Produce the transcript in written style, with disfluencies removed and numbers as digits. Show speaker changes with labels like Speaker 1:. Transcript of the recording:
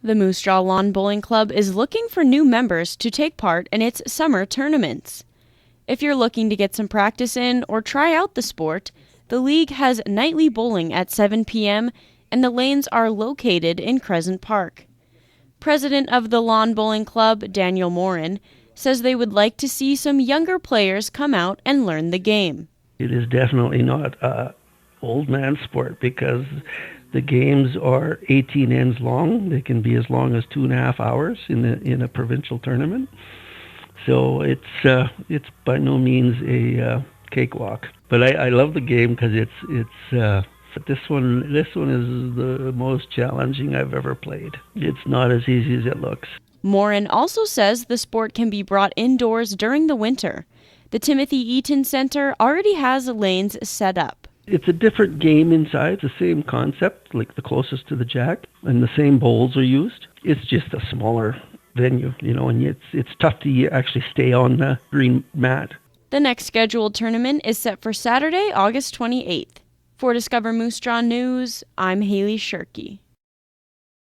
Speaker 1: The Moose Jaw Lawn Bowling Club is looking for new members to take part in its summer tournaments. If you're looking to get some practice in or try out the sport, the league has nightly bowling at 7 p.m. and the lanes are located in Crescent Park. President of the Lawn Bowling Club, Daniel Morin, says they would like to see some younger players come out and learn the game.
Speaker 2: It is definitely not a old man sport because the games are 18 ends long. They can be as long as 2.5 hours in a provincial tournament. So it's by no means a cakewalk. But I love the game because this one is the most challenging I've ever played. It's not as easy as it looks.
Speaker 1: Morin also says the sport can be brought indoors during the winter. The Timothy Eaton Center already has lanes set up.
Speaker 2: It's a different game inside. It's the same concept, like the closest to the jack, and the same bowls are used. It's just a smaller venue, and it's tough to actually stay on the green mat.
Speaker 1: The next scheduled tournament is set for Saturday, August 28th. For Discover Moose Jaw News, I'm Haley Shirky.